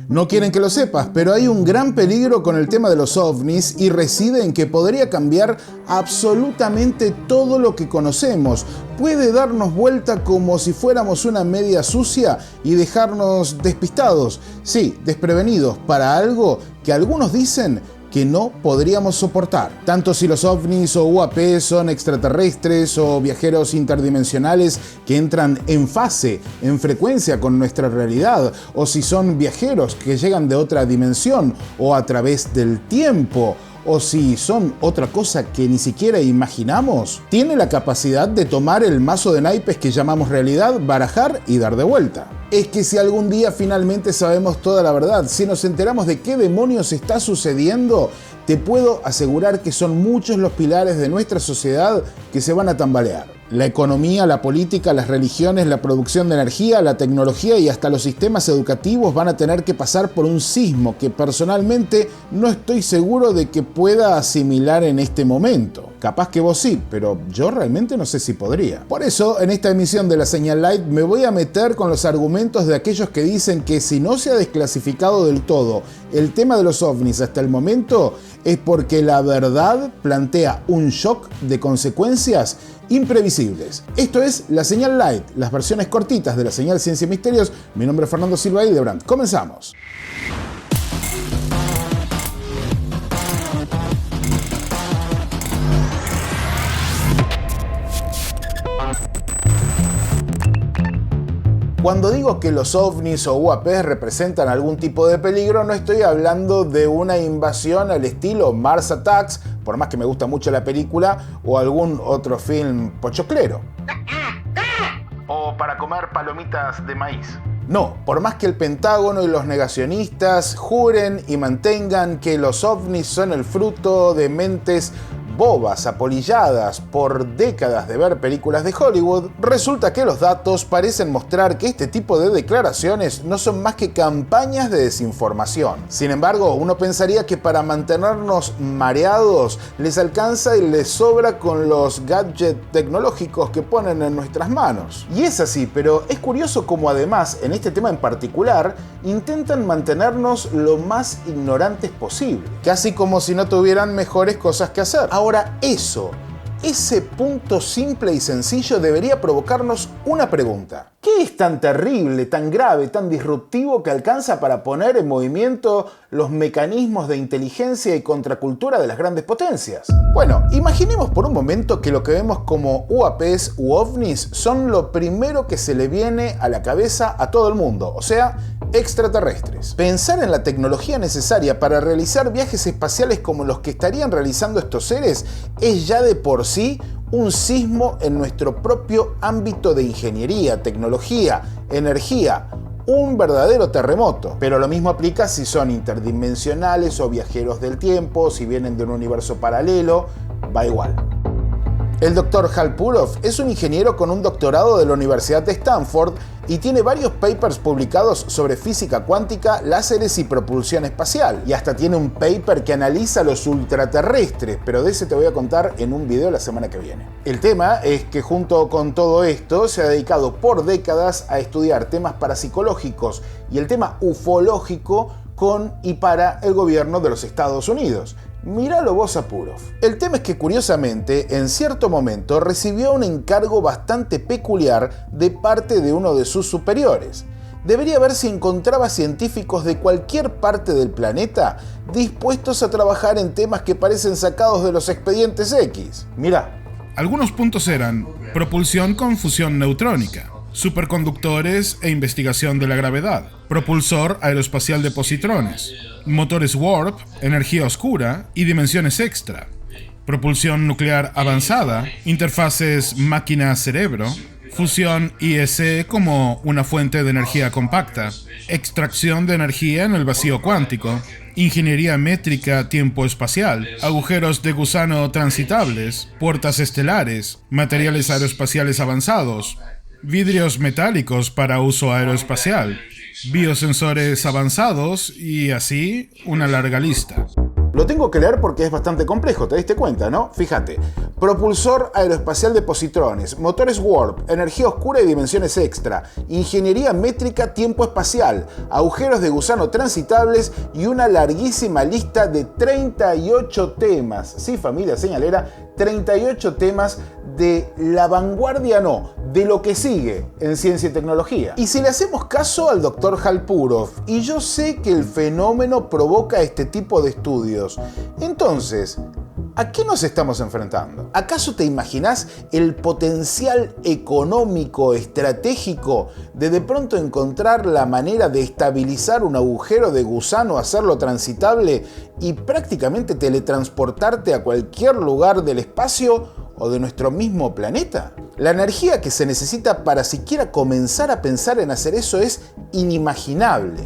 No quieren que lo sepas, pero hay un gran peligro con el tema de los ovnis y reside en que podría cambiar absolutamente todo lo que conocemos. Puede darnos vuelta como si fuéramos una media sucia y dejarnos despistados, sí, desprevenidos para algo que algunos dicen que no podríamos soportar. Tanto si los ovnis o UAP son extraterrestres o viajeros interdimensionales que entran en fase, en frecuencia con nuestra realidad, o si son viajeros que llegan de otra dimensión o a través del tiempo, o si son otra cosa que ni siquiera imaginamos, tiene la capacidad de tomar el mazo de naipes que llamamos realidad, barajar y dar de vuelta. Es que si algún día finalmente sabemos toda la verdad, si nos enteramos de qué demonios está sucediendo, te puedo asegurar que son muchos los pilares de nuestra sociedad que se van a tambalear. La economía, la política, las religiones, la producción de energía, la tecnología y hasta los sistemas educativos van a tener que pasar por un sismo que personalmente no estoy seguro de que pueda asimilar en este momento. Capaz que vos sí, pero yo realmente no sé si podría. Por eso, en esta emisión de La Señal Light me voy a meter con los argumentos de aquellos que dicen que si no se ha desclasificado del todo el tema de los ovnis hasta el momento, es porque la verdad plantea un shock de consecuencias imprevisibles. Esto es La Señal Light, las versiones cortitas de la señal Ciencia y Misterios. Mi nombre es Fernando Silva Hildebrand. Comenzamos. Cuando digo que los ovnis o UAPs representan algún tipo de peligro, no estoy hablando de una invasión al estilo Mars Attacks, por más que me gusta mucho la película, o algún otro film pochoclero. O para comer palomitas de maíz. No, por más que el Pentágono y los negacionistas juren y mantengan que los ovnis son el fruto de mentes bobas, apolilladas por décadas de ver películas de Hollywood, resulta que los datos parecen mostrar que este tipo de declaraciones no son más que campañas de desinformación. Sin embargo, uno pensaría que para mantenernos mareados les alcanza y les sobra con los gadgets tecnológicos que ponen en nuestras manos. Y es así, pero es curioso cómo además, en este tema en particular, intentan mantenernos lo más ignorantes posible, casi como si no tuvieran mejores cosas que hacer. Ahora, ese punto simple y sencillo debería provocarnos una pregunta. ¿Qué es tan terrible, tan grave, tan disruptivo que alcanza para poner en movimiento los mecanismos de inteligencia y contracultura de las grandes potencias? Bueno, imaginemos por un momento que lo que vemos como UAPs u ovnis son lo primero que se le viene a la cabeza a todo el mundo, o sea, extraterrestres. Pensar en la tecnología necesaria para realizar viajes espaciales como los que estarían realizando estos seres es ya de por sí un sismo en nuestro propio ámbito de ingeniería, tecnología, energía, un verdadero terremoto. Pero lo mismo aplica si son interdimensionales o viajeros del tiempo, si vienen de un universo paralelo, va igual. El Dr. Hal Purov es un ingeniero con un doctorado de la Universidad de Stanford y tiene varios papers publicados sobre física cuántica, láseres y propulsión espacial. Y hasta tiene un paper que analiza los ultraterrestres, pero de ese te voy a contar en un video la semana que viene. El tema es que junto con todo esto se ha dedicado por décadas a estudiar temas parapsicológicos y el tema ufológico con y para el gobierno de los Estados Unidos. Míralo vos a Purov. El tema es que curiosamente, en cierto momento, recibió un encargo bastante peculiar de parte de uno de sus superiores. Debería ver si encontraba científicos de cualquier parte del planeta dispuestos a trabajar en temas que parecen sacados de los expedientes X. Mirá. Algunos puntos eran propulsión con fusión neutrónica, superconductores e investigación de la gravedad, propulsor aeroespacial de positrones, motores warp, energía oscura y dimensiones extra, propulsión nuclear avanzada, interfaces máquina-cerebro, fusión ISE como una fuente de energía compacta, extracción de energía en el vacío cuántico, ingeniería métrica tiempo-espacial, agujeros de gusano transitables, puertas estelares, materiales aeroespaciales avanzados, vidrios metálicos para uso aeroespacial, biosensores avanzados y así una larga lista. Lo tengo que leer porque es bastante complejo, ¿te diste cuenta, no? Fíjate, propulsor aeroespacial de positrones, motores warp, energía oscura y dimensiones extra, ingeniería métrica tiempo espacial, agujeros de gusano transitables y una larguísima lista de 38 temas. Sí, familia señalera, 38 temas de la vanguardia, no, de lo que sigue en ciencia y tecnología. Y si le hacemos caso al Dr. Halpurov, y yo sé que el fenómeno provoca este tipo de estudios, entonces, ¿a qué nos estamos enfrentando? ¿Acaso te imaginás el potencial económico estratégico de pronto encontrar la manera de estabilizar un agujero de gusano, hacerlo transitable y prácticamente teletransportarte a cualquier lugar del espacio o de nuestro mismo planeta? La energía que se necesita para siquiera comenzar a pensar en hacer eso es inimaginable.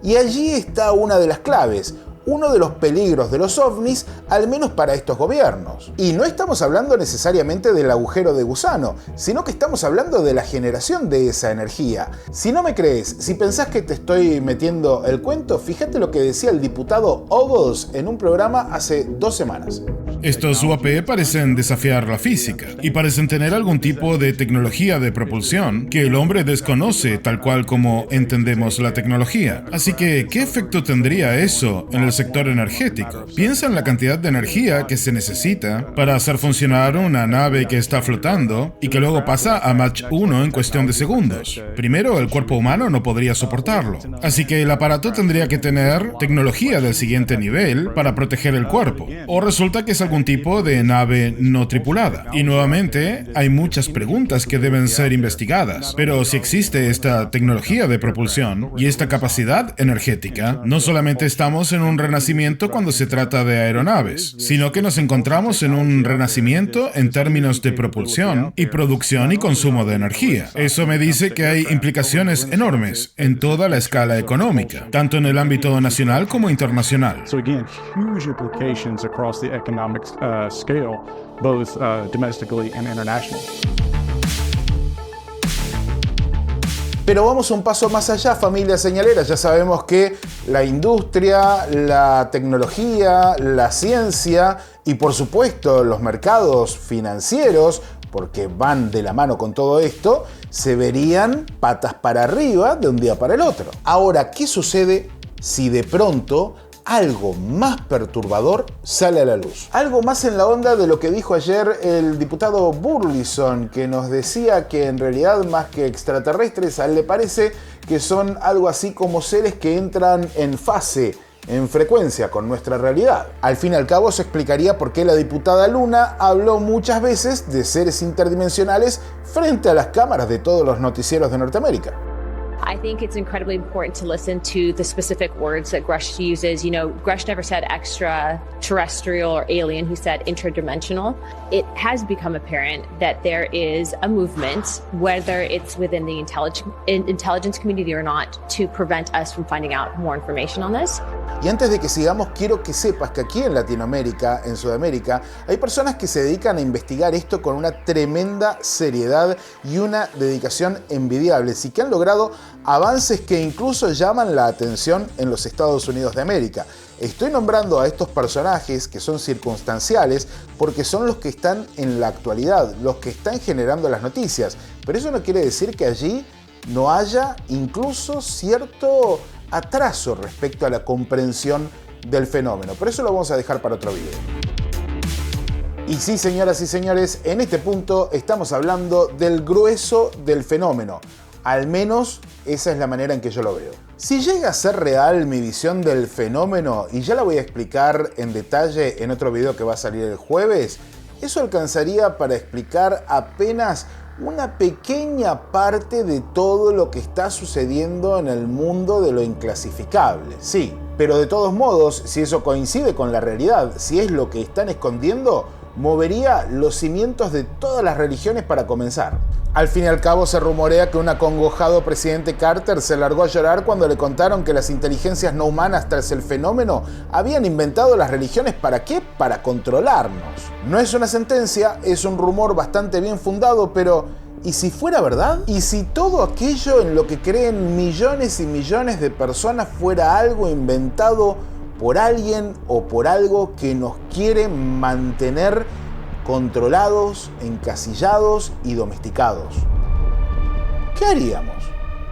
Y allí está una de las claves, uno de los peligros de los ovnis, al menos para estos gobiernos. Y no estamos hablando necesariamente del agujero de gusano, sino que estamos hablando de la generación de esa energía. Si no me crees, si pensás que te estoy metiendo el cuento, fíjate lo que decía el diputado Ogles en un programa hace 2 semanas. Estos UAP parecen desafiar la física y parecen tener algún tipo de tecnología de propulsión que el hombre desconoce tal cual como entendemos la tecnología. Así que, ¿qué efecto tendría eso en el sector energético? Piensa en la cantidad de energía que se necesita para hacer funcionar una nave que está flotando y que luego pasa a Mach 1 en cuestión de segundos. Primero, el cuerpo humano no podría soportarlo. Así que el aparato tendría que tener tecnología del siguiente nivel para proteger el cuerpo. O resulta que es algún tipo de nave no tripulada. Y nuevamente, hay muchas preguntas que deben ser investigadas. Pero si existe esta tecnología de propulsión y esta capacidad energética, no solamente estamos en un renacimiento cuando se trata de aeronaves, sino que nos encontramos en un renacimiento en términos de propulsión y producción y consumo de energía. Eso me dice que hay implicaciones enormes en toda la escala económica, tanto en el ámbito nacional como internacional. So again, huge implications across the economic scale, both domestically and internationally. Pero vamos un paso más allá, familia señalera. Ya sabemos que la industria, la tecnología, la ciencia y por supuesto los mercados financieros, porque van de la mano con todo esto, se verían patas para arriba de un día para el otro. Ahora, ¿qué sucede si de pronto algo más perturbador sale a la luz? Algo más en la onda de lo que dijo ayer el diputado Burleson, que nos decía que en realidad más que extraterrestres, a él le parece que son algo así como seres que entran en fase, en frecuencia con nuestra realidad. Al fin y al cabo se explicaría por qué la diputada Luna habló muchas veces de seres interdimensionales frente a las cámaras de todos los noticieros de Norteamérica. I think it's incredibly important to listen to the specific words that Grush uses. You know, Grush never said extraterrestrial or alien. He said interdimensional. It has become apparent that there is a movement, whether it's within the intelligence community or not, to prevent us from finding out more information on this. Y antes de que sigamos, quiero que sepas que aquí en Latinoamérica, en Sudamérica, hay personas que se dedican a investigar esto con una tremenda seriedad y una dedicación envidiables y que han logrado avances que incluso llaman la atención en los Estados Unidos de América. Estoy nombrando a estos personajes que son circunstanciales porque son los que están en la actualidad, los que están generando las noticias, pero eso no quiere decir que allí no haya incluso cierto atraso respecto a la comprensión del fenómeno, pero eso lo vamos a dejar para otro video. Y sí, señoras y señores, en este punto estamos hablando del grueso del fenómeno. Al menos esa es la manera en que yo lo veo. Si llega a ser real mi visión del fenómeno, y ya la voy a explicar en detalle en otro video que va a salir el jueves, eso alcanzaría para explicar apenas una pequeña parte de todo lo que está sucediendo en el mundo de lo inclasificable. Sí, pero de todos modos, si eso coincide con la realidad, si es lo que están escondiendo, movería los cimientos de todas las religiones para comenzar. Al fin y al cabo se rumorea que un acongojado presidente Carter se largó a llorar cuando le contaron que las inteligencias no humanas tras el fenómeno habían inventado las religiones. ¿Para qué? Para controlarnos. No es una sentencia, es un rumor bastante bien fundado, pero ¿y si fuera verdad? ¿Y si todo aquello en lo que creen millones y millones de personas fuera algo inventado por alguien o por algo que nos quiere mantener controlados, encasillados y domesticados. ¿Qué haríamos?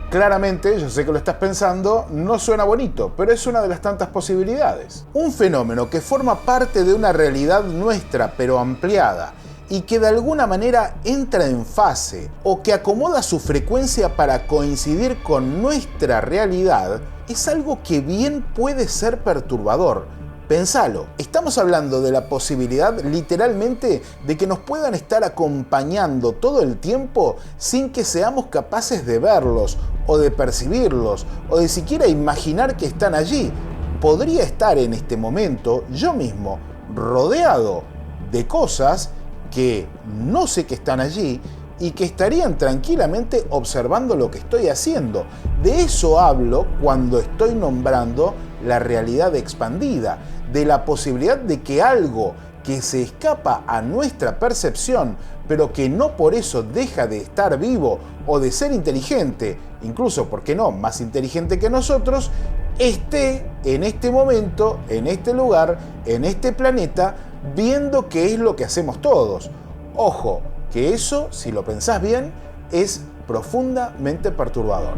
Claramente, yo sé que lo estás pensando, no suena bonito, pero es una de las tantas posibilidades. Un fenómeno que forma parte de una realidad nuestra, pero ampliada, y que de alguna manera entra en fase o que acomoda su frecuencia para coincidir con nuestra realidad, es algo que bien puede ser perturbador. Pensalo, estamos hablando de la posibilidad literalmente de que nos puedan estar acompañando todo el tiempo sin que seamos capaces de verlos o de percibirlos o de siquiera imaginar que están allí. Podría estar en este momento yo mismo rodeado de cosas que no sé que están allí y que estarían tranquilamente observando lo que estoy haciendo. De eso hablo cuando estoy nombrando la realidad expandida, de la posibilidad de que algo que se escapa a nuestra percepción, pero que no por eso deja de estar vivo o de ser inteligente, incluso, ¿por qué no?, más inteligente que nosotros, esté en este momento, en este lugar, en este planeta, viendo qué es lo que hacemos todos. Ojo, que eso, si lo pensás bien, es profundamente perturbador.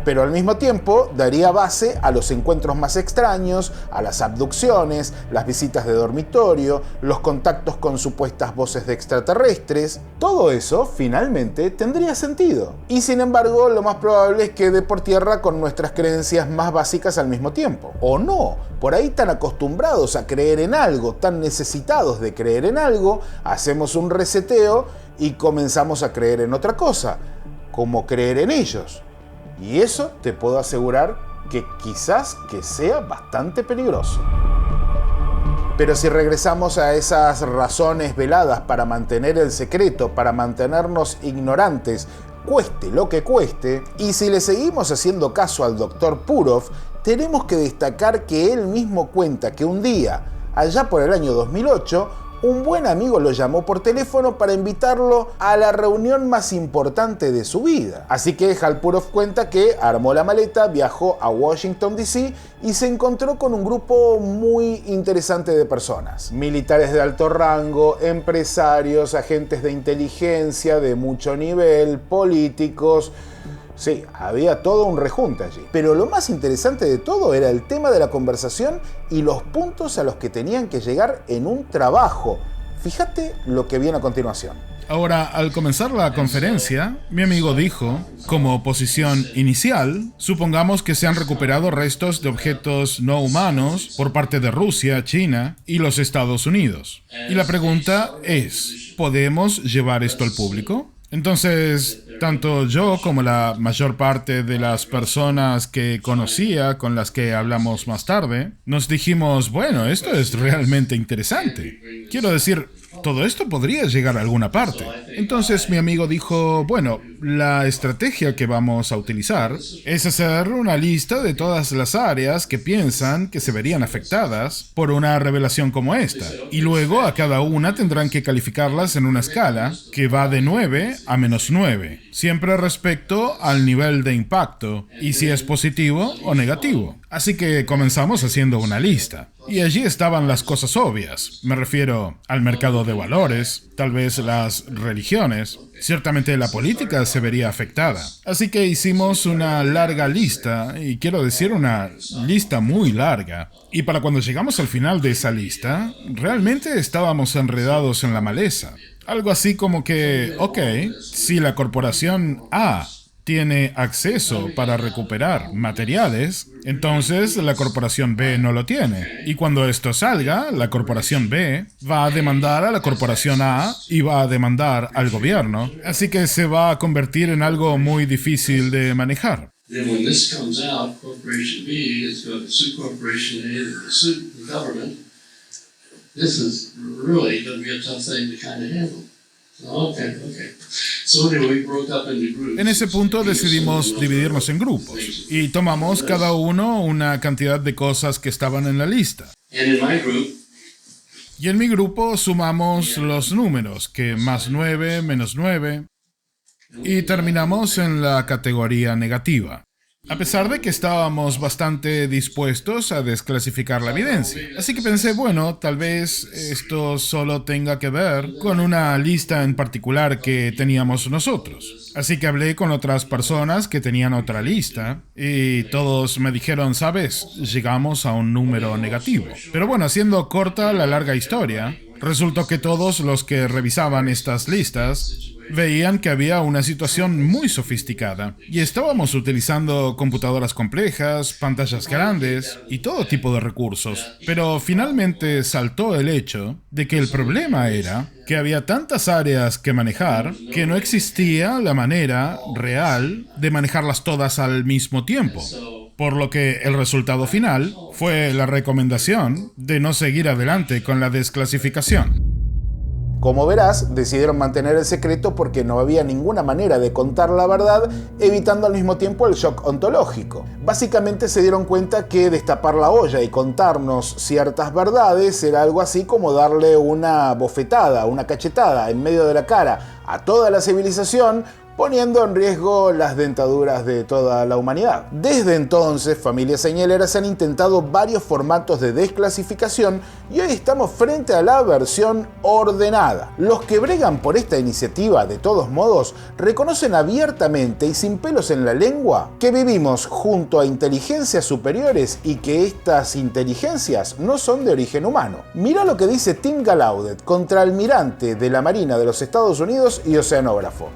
Pero al mismo tiempo daría base a los encuentros más extraños, a las abducciones, las visitas de dormitorio, los contactos con supuestas voces de extraterrestres. Todo eso finalmente tendría sentido. Y sin embargo, lo más probable es quede por tierra con nuestras creencias más básicas al mismo tiempo. O no, por ahí tan acostumbrados a creer en algo, tan necesitados de creer en algo, hacemos un reseteo y comenzamos a creer en otra cosa, como creer en ellos. Y eso te puedo asegurar que quizás que sea bastante peligroso. Pero si regresamos a esas razones veladas para mantener el secreto, para mantenernos ignorantes, cueste lo que cueste, y si le seguimos haciendo caso al Dr. Purov, tenemos que destacar que él mismo cuenta que un día, allá por el año 2008, un buen amigo lo llamó por teléfono para invitarlo a la reunión más importante de su vida. Así que Hal Purov cuenta que armó la maleta, viajó a Washington DC y se encontró con un grupo muy interesante de personas. Militares de alto rango, empresarios, agentes de inteligencia de mucho nivel, políticos. Sí, había todo un rejunte allí. Pero lo más interesante de todo era el tema de la conversación y los puntos a los que tenían que llegar en un trabajo. Fíjate lo que viene a continuación. Ahora, al comenzar la conferencia, mi amigo dijo, como posición inicial, supongamos que se han recuperado restos de objetos no humanos por parte de Rusia, China y los Estados Unidos. Y la pregunta es, ¿podemos llevar esto al público? Entonces, tanto yo como la mayor parte de las personas que conocía, con las que hablamos más tarde, nos dijimos, bueno, esto es realmente interesante. Quiero decir, todo esto podría llegar a alguna parte. Entonces mi amigo dijo, bueno, la estrategia que vamos a utilizar es hacer una lista de todas las áreas que piensan que se verían afectadas por una revelación como esta. Y luego a cada una tendrán que calificarlas en una escala que va de 9 a -9, siempre respecto al nivel de impacto y si es positivo o negativo. Así que comenzamos haciendo una lista. Y allí estaban las cosas obvias. Me refiero al mercado de valores, tal vez las religiones. Ciertamente la política se vería afectada. Así que hicimos una larga lista, y quiero decir una lista muy larga. Y para cuando llegamos al final de esa lista, realmente estábamos enredados en la maleza. Algo así como que, ok, si la corporación A tiene acceso para recuperar materiales, entonces la corporación B no lo tiene. Y cuando esto salga, la corporación B va a demandar a la corporación A y va a demandar al gobierno. Así que se va a convertir en algo muy difícil de manejar. Then when this comes out, Corporation B is going to sue Corporation A, sue the government. This is really going to be a tough thing to kind of handle. Okay. So anyway, we broke up into groups. En ese punto decidimos dividirnos en grupos y tomamos cada uno una cantidad de cosas que estaban en la lista. And in my group, y en mi grupo sumamos los números, que +9, -9, y terminamos en la categoría negativa. a pesar de que estábamos bastante dispuestos a desclasificar la evidencia. Así que pensé, bueno, tal vez esto solo tenga que ver con una lista en particular que teníamos nosotros. Así que hablé con otras personas que tenían otra lista y todos me dijeron, ¿sabes? Llegamos a un número negativo. Pero bueno, haciendo corta la larga historia, resultó que todos los que revisaban estas listas veían que había una situación muy sofisticada y estábamos utilizando computadoras complejas, pantallas grandes y todo tipo de recursos. Pero finalmente saltó el hecho de que el problema era que había tantas áreas que manejar que no existía la manera real de manejarlas todas al mismo tiempo. Por lo que el resultado final fue la recomendación de no seguir adelante con la desclasificación. Como verás, decidieron mantener el secreto porque no había ninguna manera de contar la verdad, evitando al mismo tiempo el shock ontológico. Básicamente se dieron cuenta que destapar la olla y contarnos ciertas verdades era algo así como darle una bofetada, una cachetada en medio de la cara a toda la civilización, poniendo en riesgo las dentaduras de toda la humanidad. Desde entonces, familias señaleras han intentado varios formatos de desclasificación y hoy estamos frente a la versión ordenada. Los que bregan por esta iniciativa, de todos modos, reconocen abiertamente y sin pelos en la lengua que vivimos junto a inteligencias superiores y que estas inteligencias no son de origen humano. Mira lo que dice Tim Gallaudet, contraalmirante de la Marina de los Estados Unidos y oceanógrafo.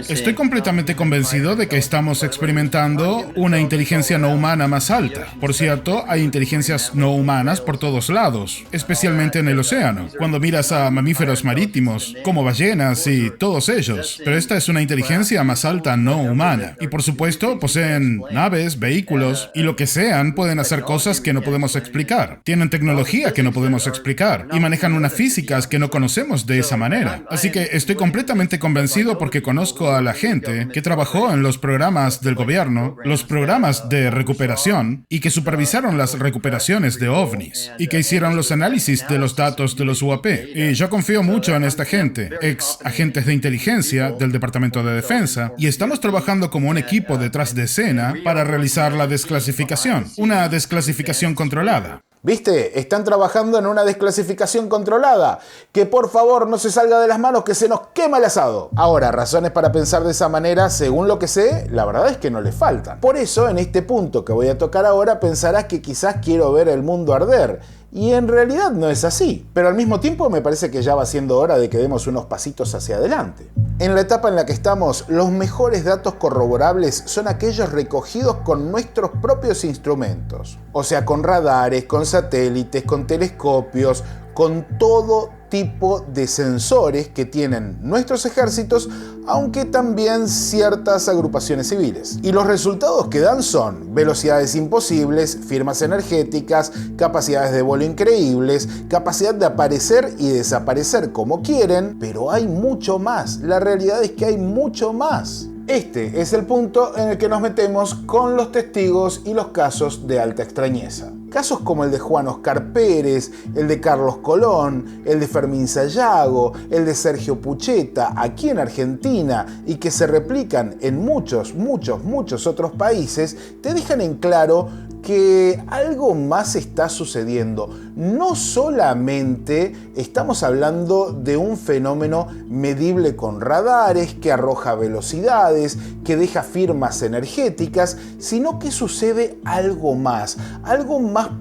Estoy completamente convencido de que estamos experimentando una inteligencia no humana más alta. Por cierto, hay inteligencias no humanas por todos lados, especialmente en el océano. Cuando miras a mamíferos marítimos, como ballenas y todos ellos. Pero esta es una inteligencia más alta no humana. Y por supuesto, poseen naves, vehículos, y lo que sean, pueden hacer cosas que no podemos explicar. Tienen tecnología que no podemos explicar. Y manejan unas físicas que no conocemos de esa manera. Así que estoy completamente convencido porque conozco a la gente que trabajó en los programas del gobierno, los programas de recuperación y que supervisaron las recuperaciones de ovnis y que hicieron los análisis de los datos de los UAP. Y yo confío mucho en esta gente, ex agentes de inteligencia del Departamento de Defensa, y estamos trabajando como un equipo detrás de escena para realizar la desclasificación, una desclasificación controlada. ¿Viste? Están trabajando en una desclasificación controlada. Que por favor no se salga de las manos, que se nos quema el asado. Ahora, razones para pensar de esa manera, según lo que sé, la verdad es que no les faltan. Por eso, en este punto que voy a tocar ahora, pensarás que quizás quiero ver el mundo arder. Y en realidad no es así. Pero al mismo tiempo me parece que ya va siendo hora de que demos unos pasitos hacia adelante. En la etapa en la que estamos, los mejores datos corroborables son aquellos recogidos con nuestros propios instrumentos. O sea, con radares, con satélites, con telescopios, con todo tipo de sensores que tienen nuestros ejércitos, aunque también ciertas agrupaciones civiles. Y los resultados que dan son velocidades imposibles, firmas energéticas, capacidades de vuelo increíbles, capacidad de aparecer y desaparecer como quieren, pero hay mucho más. La realidad es que hay mucho más. Este es el punto en el que nos metemos con los testigos y los casos de alta extrañeza. Casos como el de Juan Oscar Pérez, el de Carlos Colón, el de Fermín Sayago, el de Sergio Pucheta, aquí en Argentina, y que se replican en muchos otros países, te dejan en claro que algo más está sucediendo. No solamente estamos hablando de un fenómeno medible con radares, que arroja velocidades, que deja firmas energéticas, sino que sucede algo más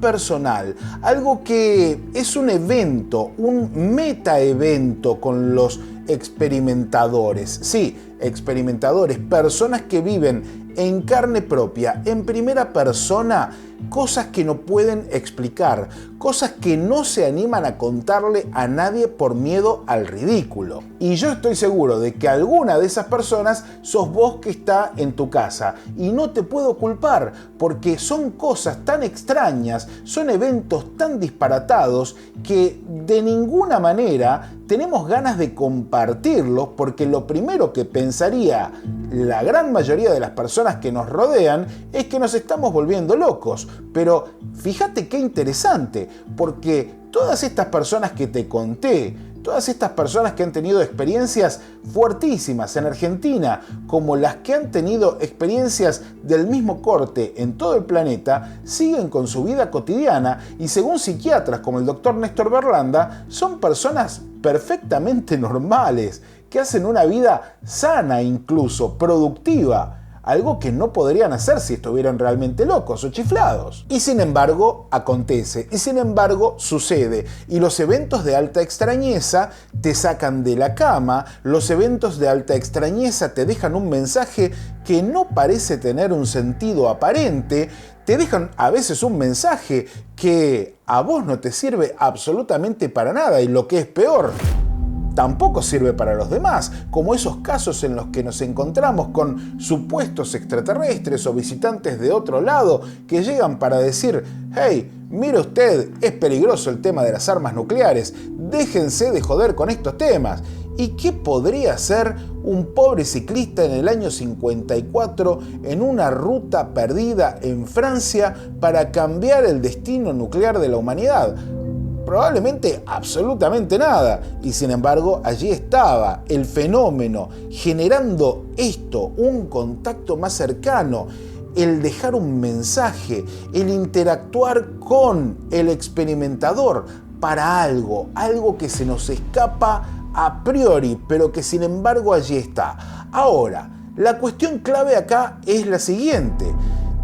personal, algo que es un evento, un metaevento con los experimentadores. Sí, experimentadores, personas que viven en carne propia, en primera persona, cosas que no pueden explicar, cosas que no se animan a contarle a nadie por miedo al ridículo. Y yo estoy seguro de que alguna de esas personas sos vos que está en tu casa. Y no te puedo culpar, porque son cosas tan extrañas, son eventos tan disparatados que de ninguna manera tenemos ganas de compartirlos, porque lo primero que pensaría la gran mayoría de las personas que nos rodean es que nos estamos volviendo locos. Pero fíjate qué interesante, porque todas estas personas que te conté Todas estas personas que han tenido experiencias fuertísimas en Argentina, como las que han tenido experiencias del mismo corte en todo el planeta, siguen con su vida cotidiana y según psiquiatras como el doctor Néstor Berlanda, son personas perfectamente normales, que hacen una vida sana, incluso productiva. Algo que no podrían hacer si estuvieran realmente locos o chiflados. Y sin embargo, acontece, y sin embargo, sucede. Y los eventos de alta extrañeza te sacan de la cama, los eventos de alta extrañeza te dejan un mensaje que no parece tener un sentido aparente, te dejan a veces un mensaje que a vos no te sirve absolutamente para nada, y lo que es peor, tampoco sirve para los demás, como esos casos en los que nos encontramos con supuestos extraterrestres o visitantes de otro lado que llegan para decir: hey, mire usted, es peligroso el tema de las armas nucleares, déjense de joder con estos temas. ¿Y qué podría hacer un pobre ciclista en el año 54 en una ruta perdida en Francia para cambiar el destino nuclear de la humanidad? Probablemente absolutamente nada, y sin embargo allí estaba el fenómeno generando esto, un contacto más cercano, el dejar un mensaje, el interactuar con el experimentador para algo que se nos escapa a priori, pero que sin embargo allí está. Ahora, la cuestión clave acá es la siguiente: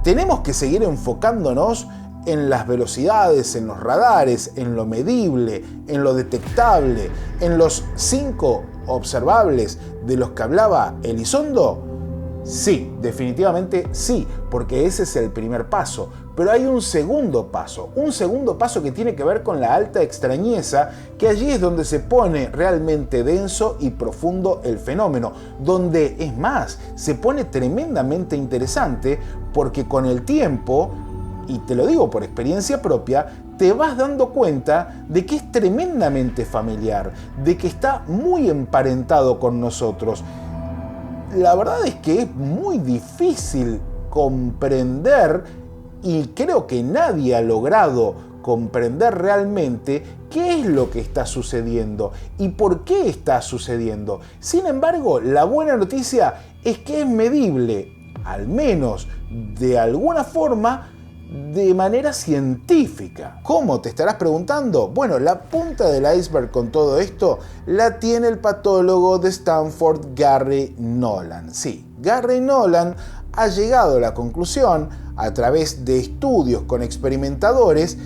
tenemos que seguir enfocándonos en las velocidades, en los radares, en lo medible, en lo detectable, en los 5 observables de los que hablaba Elizondo. Sí, definitivamente sí, porque ese es el primer paso. Pero hay un segundo paso que tiene que ver con la alta extrañeza, que allí es donde se pone realmente denso y profundo el fenómeno, donde es más, se pone tremendamente interesante, porque con el tiempo, y te lo digo por experiencia propia, te vas dando cuenta de que es tremendamente familiar, de que está muy emparentado con nosotros. La verdad es que es muy difícil comprender, y creo que nadie ha logrado comprender realmente qué es lo que está sucediendo y por qué está sucediendo. Sin embargo, la buena noticia es que es medible, al menos de alguna forma, de manera científica. ¿Cómo? Te estarás preguntando. Bueno, la punta del iceberg con todo esto la tiene el patólogo de Stanford, Gary Nolan. Sí, Gary Nolan ha llegado a la conclusión, a través de estudios con experimentadores,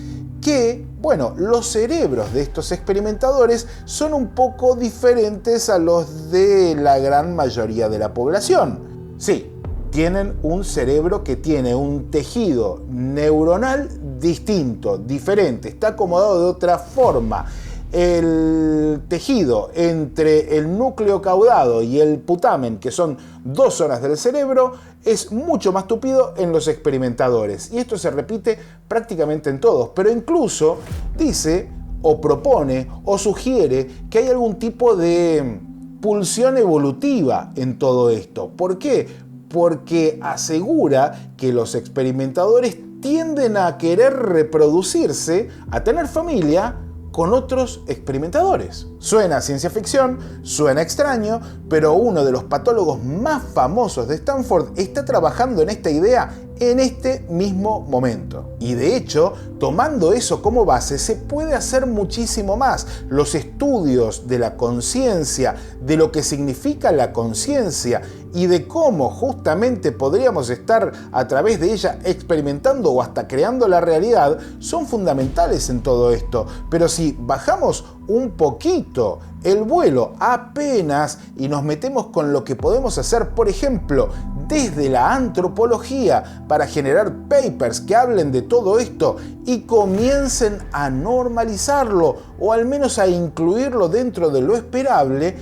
que, bueno, los cerebros de estos experimentadores son un poco diferentes a los de la gran mayoría de la población. Sí, tienen un cerebro que tiene un tejido neuronal distinto, diferente, está acomodado de otra forma. El tejido entre el núcleo caudado y el putamen, que son 2 zonas del cerebro, es mucho más tupido en los experimentadores. Y esto se repite prácticamente en todos, pero incluso dice, o propone, o sugiere que hay algún tipo de pulsión evolutiva en todo esto. ¿Por qué? Porque asegura que los experimentadores tienden a querer reproducirse, a tener familia con otros experimentadores. Suena a ciencia ficción, suena extraño, pero uno de los patólogos más famosos de Stanford está trabajando en esta idea en este mismo momento. Y de hecho, tomando eso como base, se puede hacer muchísimo más. Los estudios de la conciencia, de lo que significa la conciencia y de cómo justamente podríamos estar a través de ella experimentando o hasta creando la realidad, son fundamentales en todo esto. Pero si bajamos un poquito el vuelo apenas y nos metemos con lo que podemos hacer, por ejemplo, desde la antropología, para generar papers que hablen de todo esto y comiencen a normalizarlo o al menos a incluirlo dentro de lo esperable,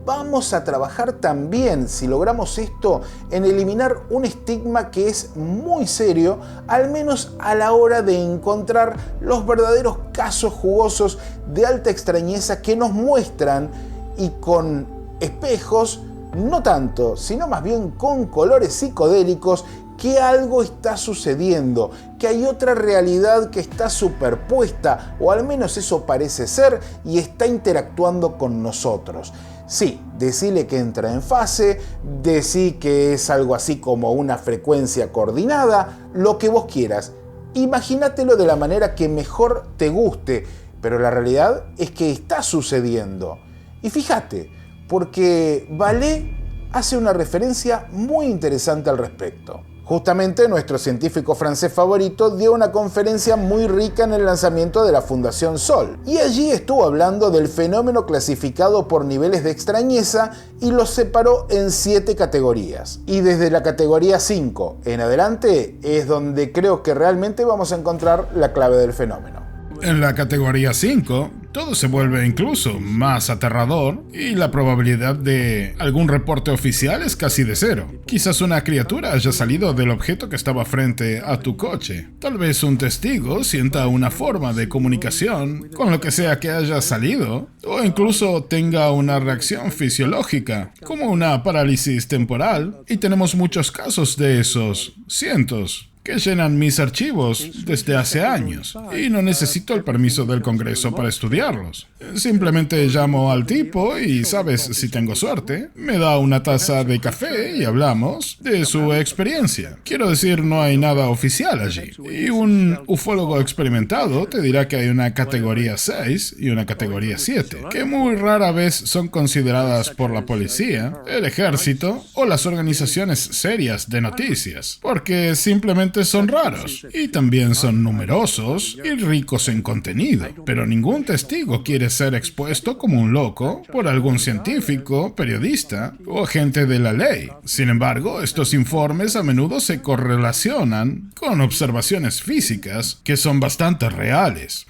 vamos a trabajar también, si logramos esto, en eliminar un estigma que es muy serio, al menos a la hora de encontrar los verdaderos casos jugosos de alta extrañeza que nos muestran, y con espejos, no tanto, sino más bien con colores psicodélicos, que algo está sucediendo, que hay otra realidad que está superpuesta, o al menos eso parece ser, y está interactuando con nosotros. Sí, decile que entra en fase, decí que es algo así como una frecuencia coordinada, lo que vos quieras. Imagínatelo de la manera que mejor te guste, pero la realidad es que está sucediendo. Y fíjate, porque Vallée hace una referencia muy interesante al respecto. Justamente nuestro científico francés favorito dio una conferencia muy rica en el lanzamiento de la Fundación Sol, y allí estuvo hablando del fenómeno clasificado por niveles de extrañeza y los separó en 7 categorías. Y desde la categoría 5 en adelante es donde creo que realmente vamos a encontrar la clave del fenómeno. En la categoría 5, todo se vuelve incluso más aterrador y la probabilidad de algún reporte oficial es casi de 0. Quizás una criatura haya salido del objeto que estaba frente a tu coche. Tal vez un testigo sienta una forma de comunicación con lo que sea que haya salido, o incluso tenga una reacción fisiológica, como una parálisis temporal, y tenemos muchos casos de esos, cientos, que llenan mis archivos desde hace años, y no necesito el permiso del Congreso para estudiarlos. Simplemente llamo al tipo y, sabes, si tengo suerte, me da una taza de café y hablamos de su experiencia. Quiero decir, no hay nada oficial allí. Y un ufólogo experimentado te dirá que hay una categoría 6 y una categoría 7, que muy rara vez son consideradas por la policía, el ejército o las organizaciones serias de noticias, porque simplemente son raros, y también son numerosos y ricos en contenido, pero ningún testigo quiere ser expuesto como un loco por algún científico, periodista o agente de la ley. Sin embargo, estos informes a menudo se correlacionan con observaciones físicas que son bastante reales.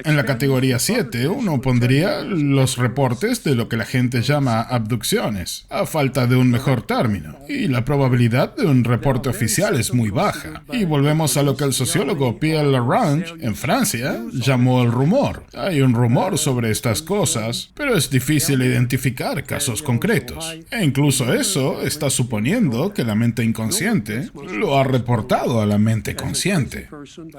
En la categoría 7, uno pondría los reportes de lo que la gente llama abducciones, a falta de un mejor término, y la probabilidad de un reporte oficial es muy baja. Y volvemos a lo que el sociólogo Pierre Lagrange, en Francia, llamó el rumor. Hay un rumor sobre estas cosas, pero es difícil identificar casos concretos. E incluso eso está suponiendo que la mente inconsciente lo ha reportado a la mente consciente.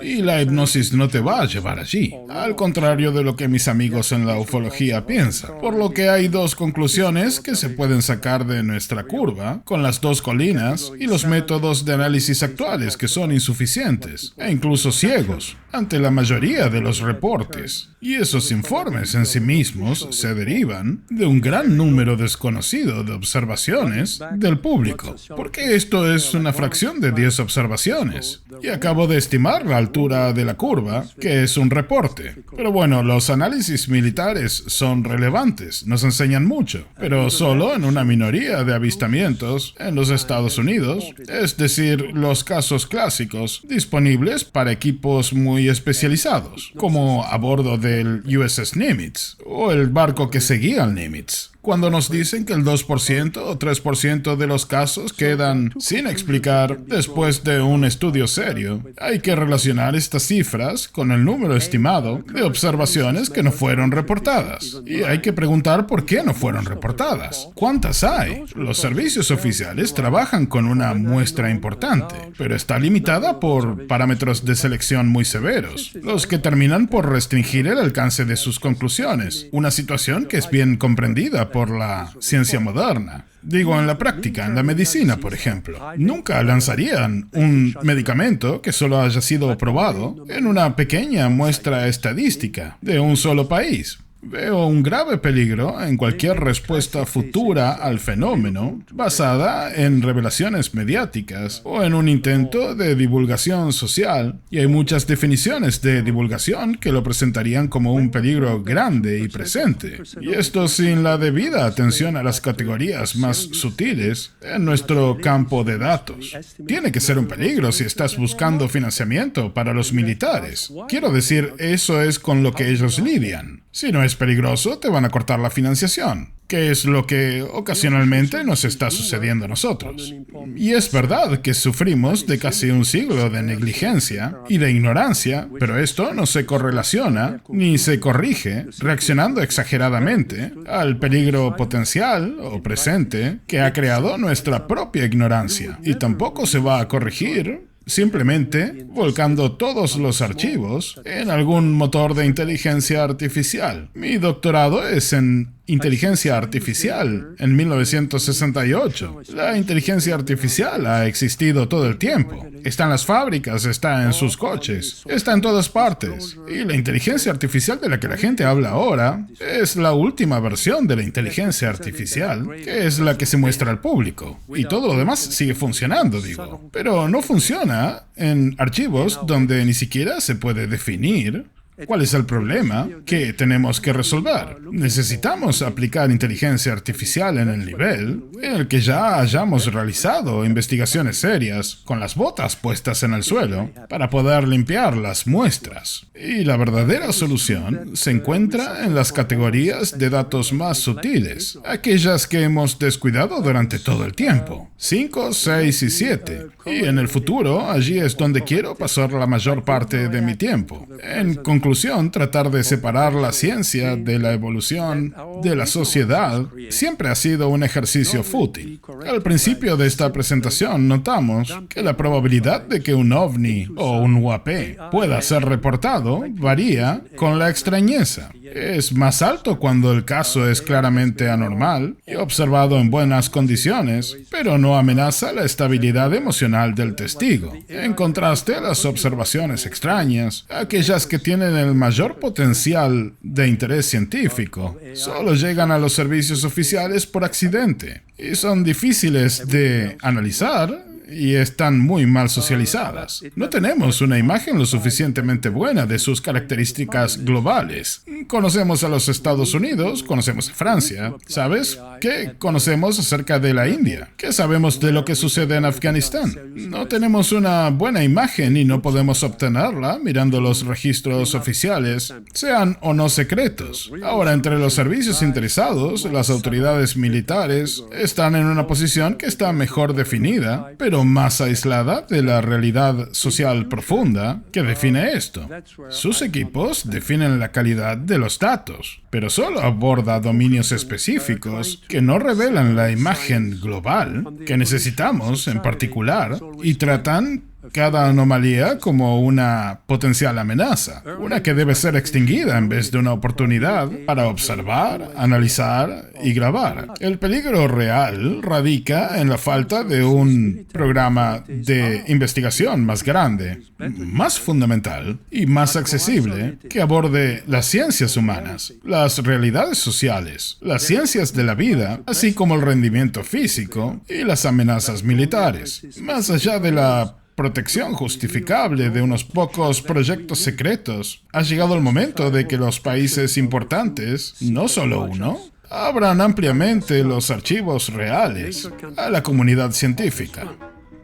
Y la hipnosis no te va a llevar allí, al contrario de lo que mis amigos en la ufología piensan. Por lo que hay 2 conclusiones que se pueden sacar de nuestra curva, con las 2 colinas y los métodos de análisis actuales que son insuficientes, e incluso ciegos, ante la mayoría de los reportes. Y esos informes en sí mismos se derivan de un gran número desconocido de observaciones del público, porque esto es una fracción de 10 observaciones. Y acabo de estimar la altura de la curva, que es un reporte. Pero bueno, los análisis militares son relevantes, nos enseñan mucho, pero solo en una minoría de avistamientos en los Estados Unidos, es decir, los casos clásicos disponibles para equipos muy especializados, como a bordo del USS Nimitz o el barco que seguía al Nimitz. Cuando nos dicen que el 2% o 3% de los casos quedan sin explicar después de un estudio serio, hay que relacionar estas cifras con el número estimado de observaciones que no fueron reportadas. Y hay que preguntar por qué no fueron reportadas. ¿Cuántas hay? Los servicios oficiales trabajan con una muestra importante, pero está limitada por parámetros de selección muy severos, los que terminan por restringir el alcance de sus conclusiones. Una situación que es bien comprendida por la ciencia moderna. Digo, en la práctica, en la medicina, por ejemplo. Nunca lanzarían un medicamento que solo haya sido probado en una pequeña muestra estadística de un solo país. Veo un grave peligro en cualquier respuesta futura al fenómeno basada en revelaciones mediáticas o en un intento de divulgación social, y hay muchas definiciones de divulgación que lo presentarían como un peligro grande y presente, y esto sin la debida atención a las categorías más sutiles en nuestro campo de datos. Tiene que ser un peligro si estás buscando financiamiento para los militares. Quiero decir, eso es con lo que ellos lidian. Si no es peligroso, te van a cortar la financiación, que es lo que ocasionalmente nos está sucediendo a nosotros. Y es verdad que sufrimos de casi un siglo de negligencia y de ignorancia, pero esto no se correlaciona ni se corrige reaccionando exageradamente al peligro potencial o presente que ha creado nuestra propia ignorancia. Y tampoco se va a corregir simplemente volcando todos los archivos en algún motor de inteligencia artificial. Mi doctorado es en inteligencia artificial en 1968. La inteligencia artificial ha existido todo el tiempo. Está en las fábricas, está en sus coches, está en todas partes. Y la inteligencia artificial de la que la gente habla ahora es la última versión de la inteligencia artificial, que es la que se muestra al público. Y todo lo demás sigue funcionando, digo. Pero no funciona en archivos donde ni siquiera se puede definir ¿cuál es el problema que tenemos que resolver? Necesitamos aplicar inteligencia artificial en el nivel en el que ya hayamos realizado investigaciones serias con las botas puestas en el suelo para poder limpiar las muestras. Y la verdadera solución se encuentra en las categorías de datos más sutiles, aquellas que hemos descuidado durante todo el tiempo. 5, 6 y 7. Y en el futuro, allí es donde quiero pasar la mayor parte de mi tiempo. En conclusión, tratar de separar la ciencia de la evolución de la sociedad siempre ha sido un ejercicio fútil. Al principio de esta presentación notamos que la probabilidad de que un ovni o un UAP pueda ser reportado varía con la extrañeza. Es más alto cuando el caso es claramente anormal y observado en buenas condiciones, pero no amenaza la estabilidad emocional del testigo. En contraste, las observaciones extrañas, aquellas que tienen el mayor potencial de interés científico, solo llegan a los servicios oficiales por accidente y son difíciles de analizar y están muy mal socializadas. No tenemos una imagen lo suficientemente buena de sus características globales. Conocemos a los Estados Unidos, conocemos a Francia. ¿Sabes? ¿Qué conocemos acerca de la India? ¿Qué sabemos de lo que sucede en Afganistán? No tenemos una buena imagen y no podemos obtenerla mirando los registros oficiales, sean o no secretos. Ahora, entre los servicios interesados, las autoridades militares están en una posición que está mejor definida, pero más aislada de la realidad social profunda que define esto. Sus equipos definen la calidad de los datos, pero solo aborda dominios específicos que no revelan la imagen global que necesitamos en particular y tratan cada anomalía como una potencial amenaza, una que debe ser extinguida en vez de una oportunidad para observar, analizar y grabar. El peligro real radica en la falta de un programa de investigación más grande, más fundamental y más accesible que aborde las ciencias humanas, las realidades sociales, las ciencias de la vida, así como el rendimiento físico y las amenazas militares. Más allá de la protección justificable de unos pocos proyectos secretos, ha llegado el momento de que los países importantes, no solo uno, abran ampliamente los archivos reales a la comunidad científica.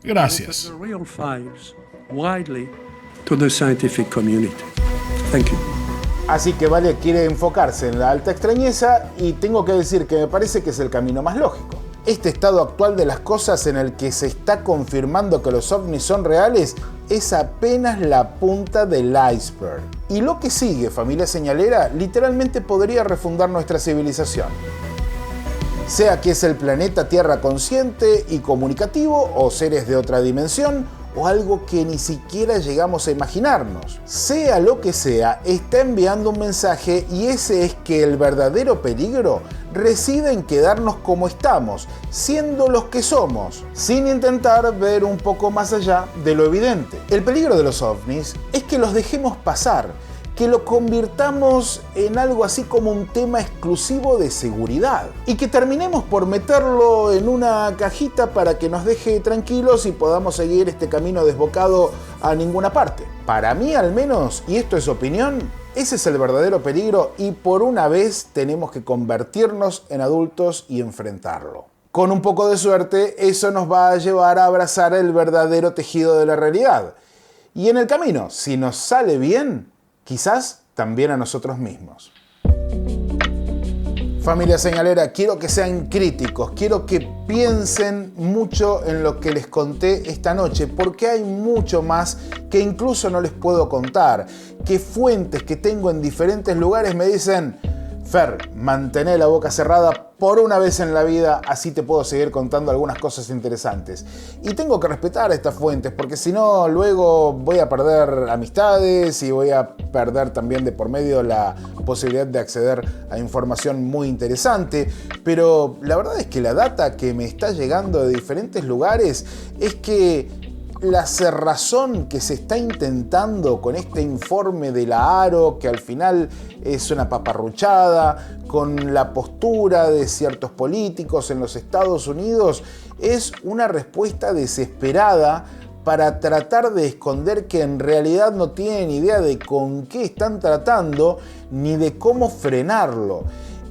Gracias. Así que Vale quiere enfocarse en la alta extrañeza y tengo que decir que me parece que es el camino más lógico. Este estado actual de las cosas en el que se está confirmando que los ovnis son reales es apenas la punta del iceberg. Y lo que sigue, familia señalera, literalmente podría refundar nuestra civilización. Sea que es el planeta Tierra consciente y comunicativo, o seres de otra dimensión, o algo que ni siquiera llegamos a imaginarnos. Sea lo que sea, está enviando un mensaje y ese es que el verdadero peligro reside en quedarnos como estamos, siendo los que somos, sin intentar ver un poco más allá de lo evidente. El peligro de los ovnis es que los dejemos pasar, que lo convirtamos en algo así como un tema exclusivo de seguridad y que terminemos por meterlo en una cajita para que nos deje tranquilos y podamos seguir este camino desbocado a ninguna parte. Para mí al menos, y esto es opinión, ese es el verdadero peligro y por una vez tenemos que convertirnos en adultos y enfrentarlo. Con un poco de suerte, eso nos va a llevar a abrazar el verdadero tejido de la realidad. Y en el camino, si nos sale bien, quizás también a nosotros mismos. Familia señalera, quiero que sean críticos, quiero que piensen mucho en lo que les conté esta noche, porque hay mucho más que incluso no les puedo contar, que fuentes que tengo en diferentes lugares me dicen: Fer, mantené la boca cerrada por una vez en la vida, así te puedo seguir contando algunas cosas interesantes. Y tengo que respetar estas fuentes, porque si no, luego voy a perder amistades y voy a perder también de por medio la posibilidad de acceder a información muy interesante. Pero la verdad es que la data que me está llegando de diferentes lugares es que la cerrazón que se está intentando con este informe de la AARO, que al final es una paparruchada, con la postura de ciertos políticos en los Estados Unidos, es una respuesta desesperada para tratar de esconder que en realidad no tienen idea de con qué están tratando ni de cómo frenarlo.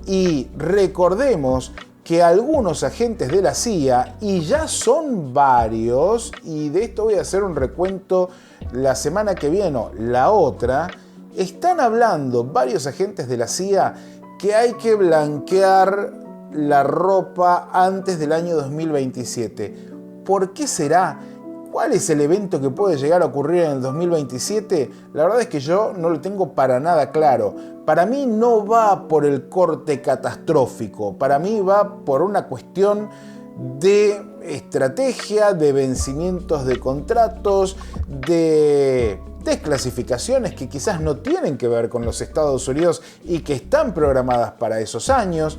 Y recordemos que algunos agentes de la CIA, y ya son varios, y de esto voy a hacer un recuento la semana que viene o la otra, están hablando varios agentes de la CIA que hay que blanquear la ropa antes del año 2027. ¿Por qué será? ¿Cuál es el evento que puede llegar a ocurrir en el 2027? La verdad es que yo no lo tengo para nada claro. Para mí no va por el corte catastrófico, para mí va por una cuestión de estrategia, de vencimientos de contratos, de desclasificaciones que quizás no tienen que ver con los Estados Unidos y que están programadas para esos años.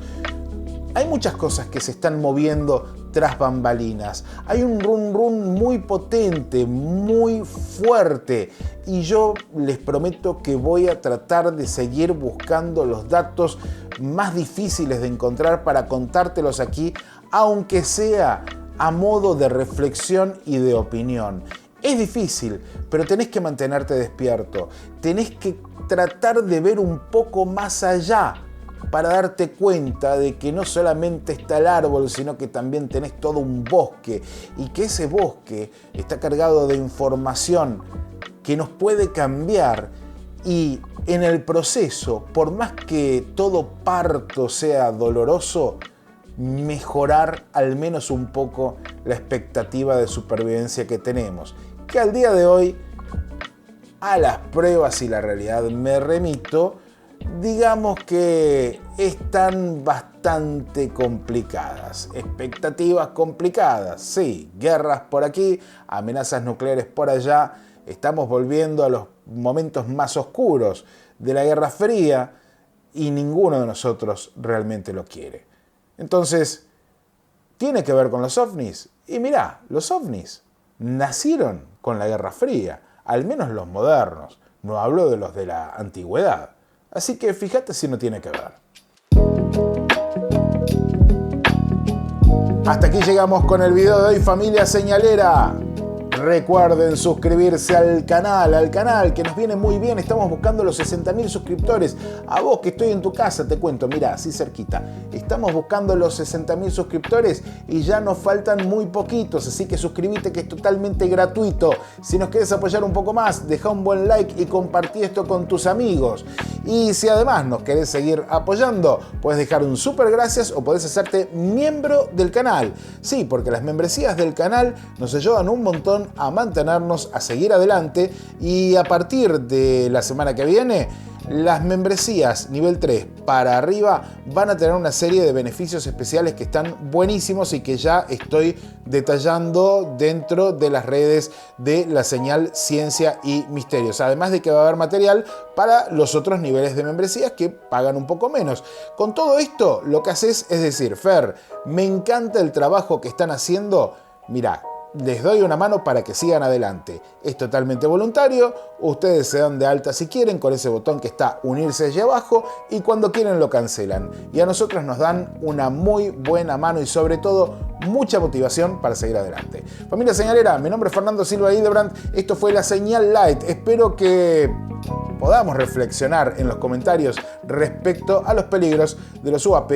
Hay muchas cosas que se están moviendo tras bambalinas. Hay un run run muy potente, muy fuerte, y yo les prometo que voy a tratar de seguir buscando los datos más difíciles de encontrar para contártelos aquí, aunque sea a modo de reflexión y de opinión. Es difícil, pero tenés que mantenerte despierto, tenés que tratar de ver un poco más allá para darte cuenta de que no solamente está el árbol, sino que también tenés todo un bosque, y que ese bosque está cargado de información que nos puede cambiar, y en el proceso, por más que todo parto sea doloroso, mejorar al menos un poco la expectativa de supervivencia que tenemos, que al día de hoy, a las pruebas y la realidad me remito, digamos que están bastante complicadas. Expectativas complicadas, sí. Guerras por aquí, amenazas nucleares por allá. Estamos volviendo a los momentos más oscuros de la Guerra Fría y ninguno de nosotros realmente lo quiere. Entonces, ¿tiene que ver con los ovnis? Y mirá, los ovnis nacieron con la Guerra Fría, al menos los modernos. No hablo de los de la antigüedad. Así que fíjate si no tiene que ver. Hasta aquí llegamos con el video de hoy, familia señalera. Recuerden suscribirse al canal que nos viene muy bien. Estamos buscando los 60.000 suscriptores. A vos que estoy en tu casa te cuento, mirá, así cerquita. Estamos buscando los 60.000 suscriptores y ya nos faltan muy poquitos, así que suscríbete, que es totalmente gratuito. Si nos querés apoyar un poco más, deja un buen like y compartí esto con tus amigos. Y si además nos querés seguir apoyando, puedes dejar un súper gracias o podés hacerte miembro del canal. Sí, porque las membresías del canal nos ayudan un montón a mantenernos, a seguir adelante, y a partir de la semana que viene las membresías nivel 3 para arriba van a tener una serie de beneficios especiales que están buenísimos y que ya estoy detallando dentro de las redes de la señal Ciencia y Misterios. Además de que va a haber material para los otros niveles de membresías que pagan un poco menos. Con todo esto lo que haces es decir: Fer, me encanta el trabajo que están haciendo, mirá, les doy una mano para que sigan adelante. Es totalmente voluntario, ustedes se dan de alta si quieren con ese botón que está unirse allí abajo, y cuando quieren lo cancelan. Y a nosotros nos dan una muy buena mano y sobre todo mucha motivación para seguir adelante. Familia señalera, mi nombre es Fernando Silva Hildebrand, esto fue La Señal Light. Espero que podamos reflexionar en los comentarios respecto a los peligros de los UAP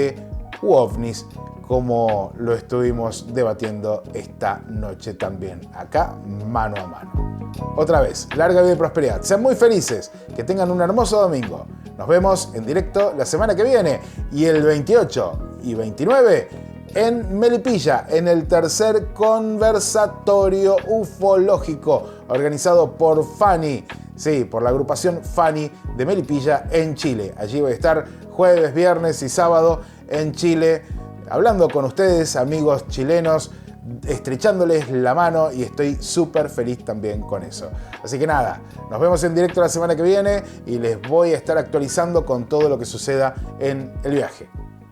u ovnis, como lo estuvimos debatiendo esta noche también, acá mano a mano. Otra vez, larga vida y prosperidad. Sean muy felices, que tengan un hermoso domingo. Nos vemos en directo la semana que viene y el 28 y 29 en Melipilla, en el tercer conversatorio ufológico organizado por Fanny, sí, por la agrupación Fanny de Melipilla en Chile. Allí voy a estar jueves, viernes y sábado en Chile, hablando con ustedes, amigos chilenos, estrechándoles la mano, y estoy súper feliz también con eso. Así que nada, nos vemos en directo la semana que viene y les voy a estar actualizando con todo lo que suceda en el viaje.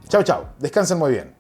Chau, chau, descansen muy bien.